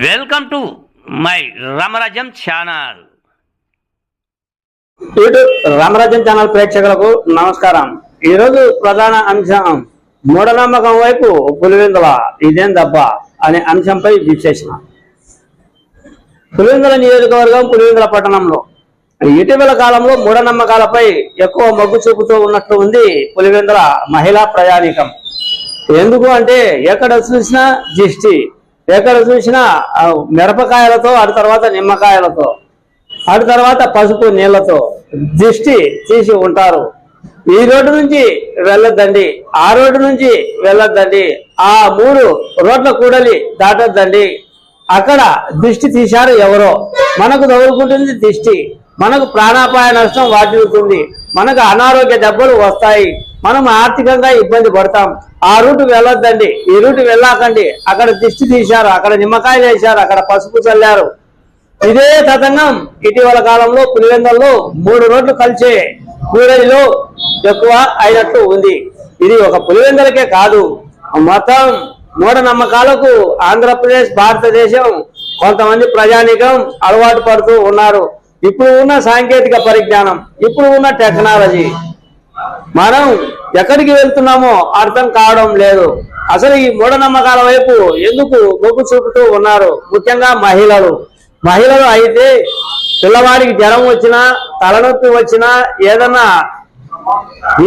Welcome to my Ramarajyam channel. YouTube Ramarajyam channel ప్రేక్షకులకు నమస్కారం. ఈరోజు ప్రధాన అంశం మూఢనమ్మకం వైపు పులివెందుల ఇదేం దెబ్బ అనే అంశంపై విశ్లేషణ. పులివెందుల నియోజకవర్గం పులివెందుల పట్టణంలో ఇటీవల కాలంలో మూఢనమ్మకాలపై ఎక్కువ మొగ్గు చూపుతూ ఉన్నట్లు ఉంది పులివెందుల మహిళా ప్రయాణికం. ఎందుకు అంటే ఎక్కడ చూసినా దిష్టి, ఎక్కడ చూసినా మిరపకాయలతో, అటు తర్వాత నిమ్మకాయలతో, అటు తర్వాత పసుపు నీళ్లతో దిష్టి తీసి ఉంటారు. ఈ రోడ్డు నుంచి వెళ్ళొద్దండి, ఆ రోడ్డు నుంచి వెళ్ళొద్దండి, ఆ 3 రోడ్ల కూడలి దాటొద్దండి, అక్కడ దిష్టి తీశారు ఎవరో, మనకు తగులుకుంటుంది దిష్టి, మనకు ప్రాణాపాయ నష్టం వాటిల్లుతుంది, మనకు అనారోగ్య దెబ్బలు వస్తాయి, మనం ఆర్థికంగా ఇబ్బంది పడతాం, ఆ రూటు వెళ్ళొద్దండి, ఈ రూటు వెళ్ళాకండి, అక్కడ దిష్టి తీశారు, అక్కడ నిమ్మకాయలు వేశారు, అక్కడ పసుపు చల్లారు. ఇదే తతంగం ఇటీవల కాలంలో పులివెందులలో 3 రోడ్లు కలిసే కూడలిలో ఎక్కువ అయినట్టు ఉంది. ఇది ఒక పులివెందులకే కాదు, మొత్తం మూఢనమ్మకాలకు ఆంధ్రప్రదేశ్, భారతదేశం కొంతమంది ప్రజానీకం అలవాటు పడుతూ ఉన్నారు. ఇప్పుడు ఉన్న సాంకేతిక పరిజ్ఞానం, ఇప్పుడు ఉన్న టెక్నాలజీ, మనం ఎక్కడికి వెళ్తున్నామో అర్థం కావడం లేదు. అసలు ఈ మూఢనమ్మకాల వైపు ఎందుకు మొగ్గు చూపుతూ ఉన్నారు? ముఖ్యంగా మహిళలు అయితే పిల్లవాడికి జ్వరం వచ్చినా, తలనొప్పి వచ్చినా, ఏదన్నా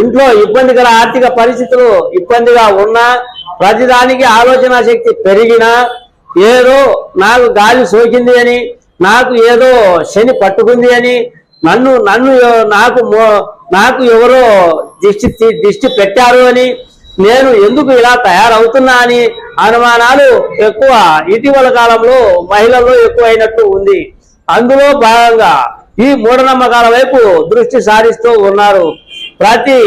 ఇంట్లో ఇబ్బందికర ఆర్థిక పరిస్థితులు ఇబ్బందిగా ఉన్నా, ప్రతిదానికి ఆలోచన శక్తి పెరిగినా, ఏదో నాకు గాలి సోకింది అని, నాకు ఏదో శని పట్టుకుంది అని, నాకు ఎవరో దిష్టి పెట్టారు అని, నేను ఎందుకు ఇలా తయారవుతున్నా అని అనుమానాలు ఎక్కువ ఇటీవల కాలంలో మహిళల్లో ఎక్కువైనట్టు ఉంది. అందులో భాగంగా ఈ మూఢనమ్మకాల వైపు దృష్టి సారిస్తూ ఉన్నారు. ప్రతి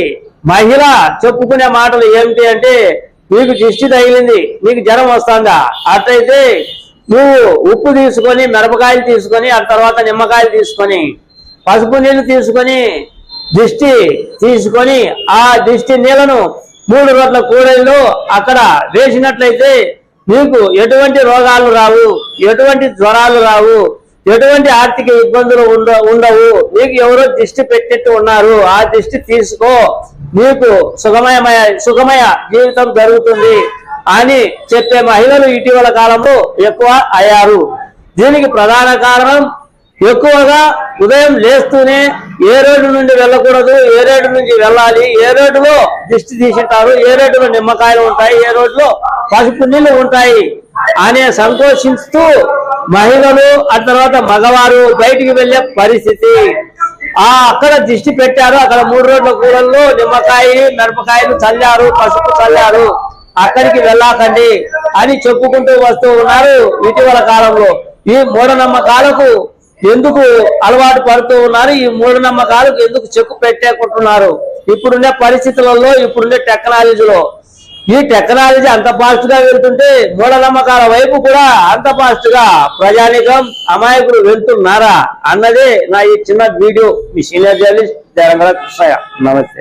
మహిళ చెప్పుకునే మాటలు ఏమిటి అంటే, నీకు దిష్టి తగిలింది, నీకు జ్వరం వస్తుందా, అట్లయితే నువ్వు ఉప్పు తీసుకొని, మిరపకాయలు తీసుకొని, ఆ తర్వాత నిమ్మకాయలు తీసుకొని, పసుపు నీళ్లు తీసుకొని, దిష్టి తీసుకొని, ఆ దిష్టి నీళ్లను 3 రోడ్ల కూడలిలో అక్కడ వేసినట్లయితే నీకు ఎటువంటి రోగాలు రావు, ఎటువంటి జ్వరాలు రావు, ఎటువంటి ఆర్థిక ఇబ్బందులు ఉండవు, నీకు ఎవరో దిష్టి పెట్టినట్టు ఉన్నారు, ఆ దిష్టి తీసుకో, నీకు సుఖమయ జీవితం జరుగుతుంది అని చెప్పే మహిళలు ఇటీవల కాలంలో ఎక్కువ అయ్యారు. దీనికి ప్రధాన కారణం ఎక్కువగా ఉదయం లేస్తూనే ఏ రోడ్డు నుండి వెళ్ళకూడదు, ఏ రోడ్డు నుంచి వెళ్ళాలి, ఏ రోడ్డులో దిష్టి తీసింటారు, ఏ రోడ్డులో నిమ్మకాయలు ఉంటాయి, ఏ రోడ్డులో పసుపు నీళ్లు ఉంటాయి అనే సంతోషిస్తూ మహిళలు, ఆ తర్వాత మగవారు బయటికి వెళ్లే పరిస్థితి. అక్కడ దిష్టి పెట్టారు, అక్కడ 3 రోడ్ల కూడల్లో నిమ్మకాయ, మిరపకాయలు చల్లారు, పసుపు చల్లారు, అక్కడికి వెళ్ళాకండి అని చెప్పుకుంటూ వస్తూ ఉన్నారు. ఇటీవల కాలంలో ఈ మూఢనమ్మకాలకు ఎందుకు అలవాటు పడుతూ ఉన్నారు, ఈ మూఢనమ్మకాలకు ఎందుకు చెక్కు పెట్టేకుంటున్నారు? ఇప్పుడుండే పరిస్థితులలో, ఇప్పుడుండే టెక్నాలజీలో, ఈ టెక్నాలజీ అంత ఫాస్ట్ గా వెళ్తుంటే మూఢనమ్మకాల వైపు కూడా అంత ఫాస్ట్ గా ప్రజానికం, అమాయకులు వెళ్తున్నారా అన్నదే నా ఈ చిన్న వీడియో. మీ సీనియర్ జర్నలిస్ట్ దేరంగల కృష్ణయ్య. నమస్తే.